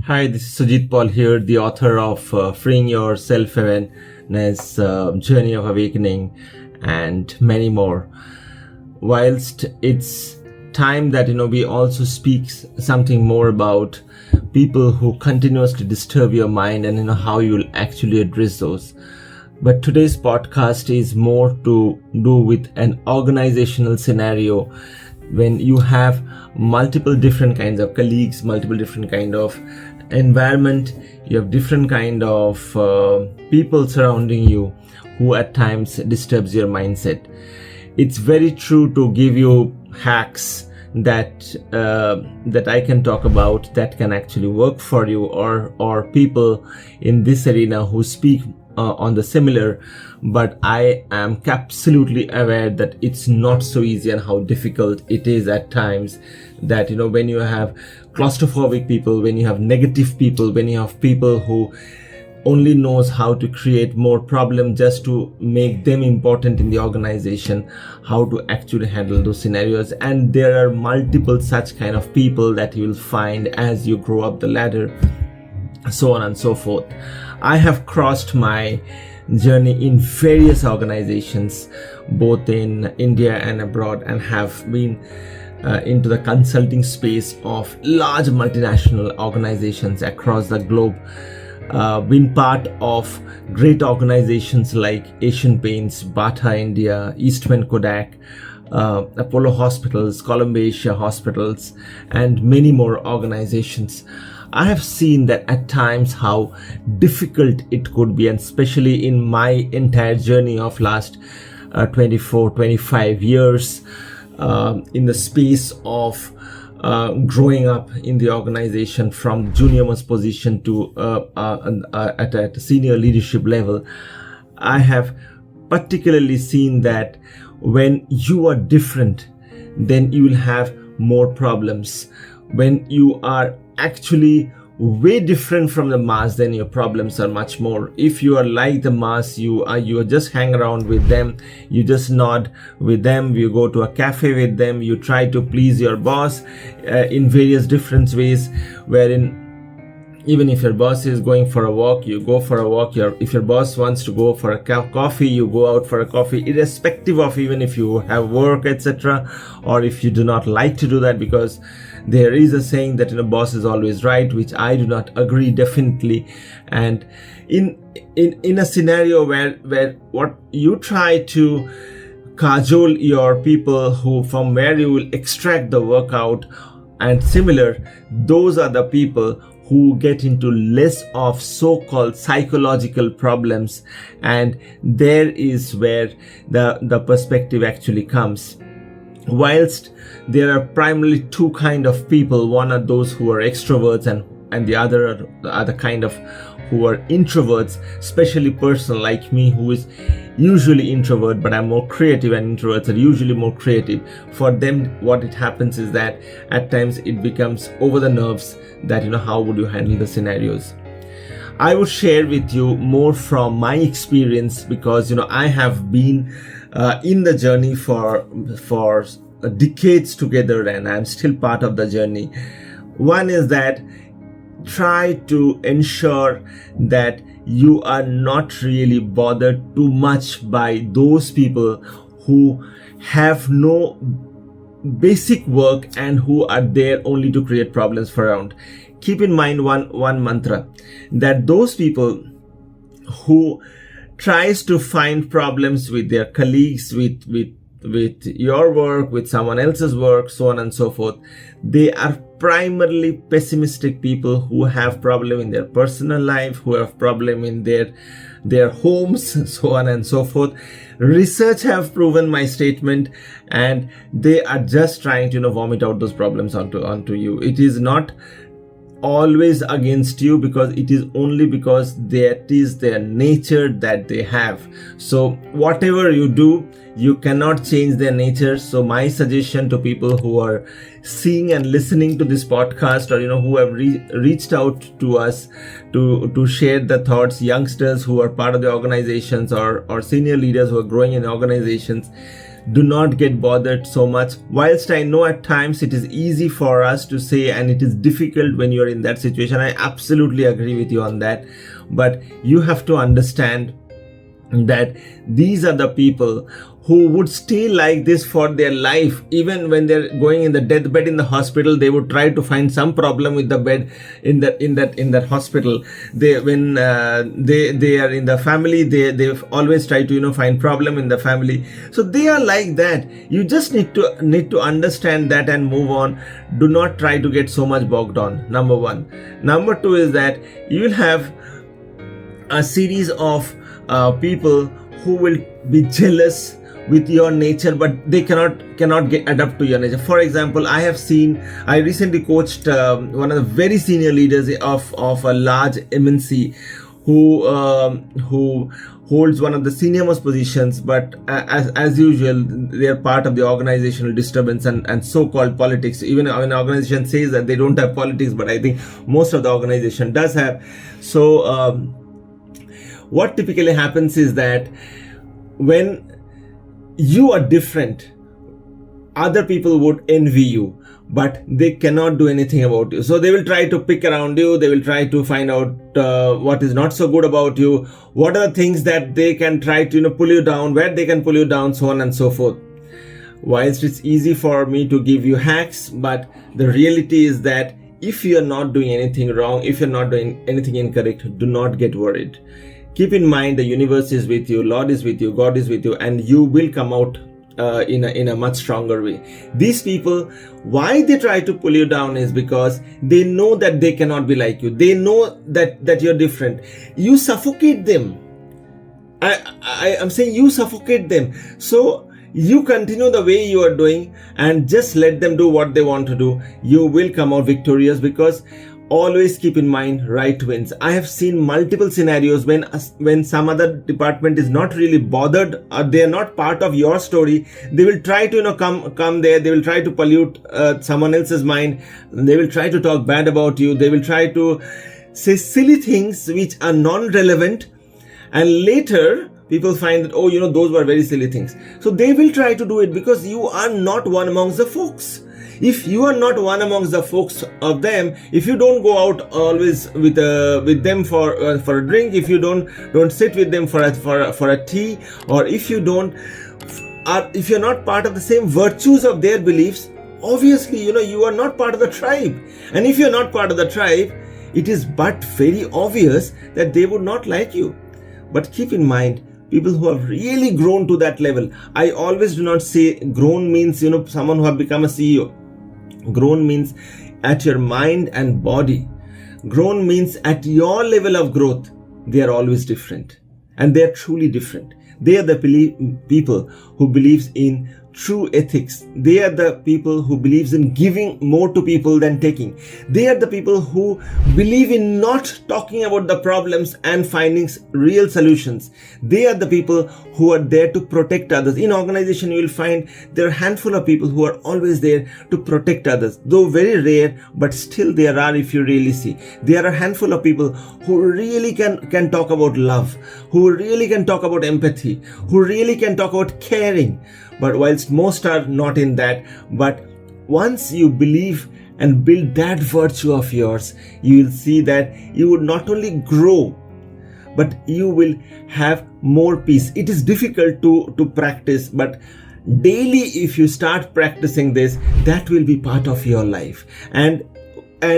Hi, this is Sujit Paul here, the author of Freeing Your Self-Awareness, Journey of Awakening, and many more. Whilst it's time that, we also speak something more about people who continuously disturb your mind and, how you'll actually address those. But today's podcast is more to do with an organizational scenario when you have multiple different kinds of colleagues, multiple different kind of environment, you have different kind of people surrounding you who at times disturbs your mindset. It's very true to give you hacks that I can talk about that can actually work for you, or people in this arena who speak on the similar, but I am absolutely aware that it's not so easy and how difficult it is at times. That when you have claustrophobic people, when you have negative people, when you have people who only knows how to create more problem just to make them important in the organization, how to actually handle those scenarios. And there are multiple such kind of people that you will find as you grow up the ladder, so on and so forth. I have crossed my journey in various organizations, both in India and abroad, and have been into the consulting space of large multinational organizations across the globe. Been part of great organizations like Asian Paints, Bata India, Eastman Kodak, Apollo Hospitals, Columbia Asia Hospitals, and many more organizations. I have seen that at times how difficult it could be, and especially in my entire journey of last 25 years in the space of growing up in the organization from junior most position to at a senior leadership level. I have particularly seen that when you are different, then you will have more problems. When you are actually way different from the mass, then your problems are much more. If you are like the mass, you just hang around with them, you just nod with them, you go to a cafe with them, you try to please your boss in various different ways, wherein even if your boss is going for a walk, you go for a walk. If your boss wants to go for a coffee, you go out for a coffee, irrespective of even if you have work, etc., or if you do not like to do that, because there is a saying that boss is always right, which I do not agree definitely. And in a scenario where what you try to cajole your people who from where you will extract the workout and similar, those are the people who get into less of so-called psychological problems, and there is where the perspective actually comes. Whilst there are primarily two kind of people, one are those who are extroverts and the other are the kind of who are introverts, especially person like me who is usually introvert, but I'm more creative, and introverts are usually more creative. For them, what it happens is that at times it becomes over the nerves that how would you handle the scenarios. I would share with you more from my experience, because I have been in the journey for decades together, and I'm still part of the journey. One is that try to ensure that you are not really bothered too much by those people who have no basic work and who are there only to create problems for around. Keep in mind one mantra, that those people who tries to find problems with their colleagues, with your work, with someone else's work, so on and so forth, they are primarily pessimistic people who have problem in their personal life, who have problem in their homes, so on and so forth. Research have proven my statement, and they are just trying to vomit out those problems onto you. It is not always against you, because it is only because that is their nature that they have. So whatever you do, you cannot change their nature. So my suggestion to people who are seeing and listening to this podcast, or who have reached out to us to share the thoughts, youngsters who are part of the organizations, or senior leaders who are growing in organizations, Do not get bothered so much. Whilst I know at times it is easy for us to say and it is difficult when you're in that situation, I absolutely agree with you on that. But you have to understand that these are the people who would stay like this for their life. Even when they're going in the deathbed in the hospital, they would try to find some problem with the bed in that hospital. They are in the family, they always try to find problem in the family. So they are like that. You just need to understand that and move on. Do not try to get so much bogged on. Number one. Number two is that you will have a series of people who will be jealous with your nature, but they cannot adapt to your nature. For example, I recently coached one of the very senior leaders of a large MNC who holds one of the senior most positions, but as usual, they are part of the organizational disturbance and so-called politics. Even an organization says that they don't have politics, but I think most of the organization does have. So what typically happens is that when you are different, other people would envy you, but they cannot do anything about you. So they will try to pick around you. They will try to find out what is not so good about you. What are the things that they can try to pull you down, where they can pull you down, so on and so forth. Whilst it's easy for me to give you hacks, but the reality is that if you are not doing anything wrong, if you're not doing anything incorrect, do not get worried. Keep in mind the universe is with you, Lord is with you, God is with you, and you will come out in a much stronger way. These people, why they try to pull you down is because they know that they cannot be like you. They know that you're different. You suffocate them. I'm saying you suffocate them. So you continue the way you are doing and just let them do what they want to do. You will come out victorious, because always keep in mind, right wins. I have seen multiple scenarios when some other department is not really bothered, or they are not part of your story. They will try to come there. They will try to pollute someone else's mind. They will try to talk bad about you. They will try to say silly things which are non-relevant, and later people find that, those were very silly things. So they will try to do it because you are not one amongst the folks. If you are not one amongst the folks of them, if you don't go out always with them for a drink, if you don't sit with them for a tea, or if you're not part of the same virtues of their beliefs, obviously you are not part of the tribe. And if you're not part of the tribe, it is but very obvious that they would not like you. But keep in mind, people who have really grown to that level. I always do not say grown means someone who have become a CEO. Grown means at your mind and body. Grown means at your level of growth, they are always different, and they are truly different. They are the people who believes in true ethics. They are the people who believes in giving more to people than taking. They are the people who believe in not talking about the problems and finding real solutions. They are the people who are there to protect others. In organization, you will find there are a handful of people who are always there to protect others, though very rare, but still there are. If you really see, there are a handful of people who really can talk about love, who really can talk about empathy, who really can talk about caring. But whilst most are not in that, but once you believe and build that virtue of yours, you will see that you would not only grow, but you will have more peace. It is difficult to practice, but daily if you start practicing this, that will be part of your life, and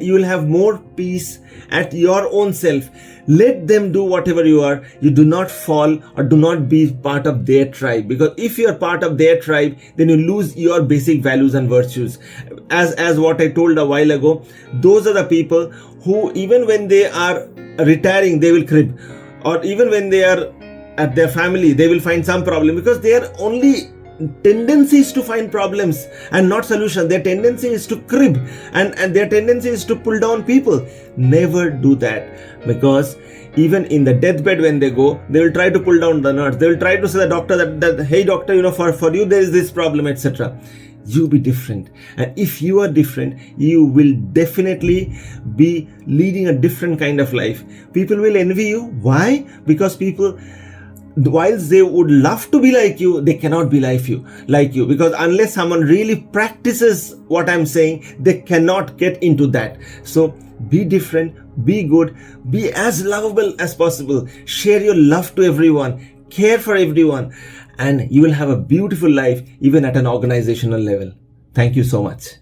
you will have more peace at your own self. Let them do whatever you are. You do not fall or do not be part of their tribe, because if you are part of their tribe, then you lose your basic values and virtues. As what I told a while ago, those are the people who even when they are retiring, they will crib, or even when they are at their family, they will find some problem, because they are only tendency is to find problems and not solutions. Their tendency is to crib, and their tendency is to pull down people. Never do that, because even in the deathbed when they go, they will try to pull down the nurse. They will try to say the doctor that hey doctor, for you there is this problem, etc. You be different, and if you are different, you will definitely be leading a different kind of life. People will envy you. Why? Because people whilst they would love to be like you, they cannot be like you, because unless someone really practices what I'm saying, they cannot get into that. So be different, be good, be as lovable as possible, share your love to everyone, care for everyone, and you will have a beautiful life even at an organizational level. Thank you so much.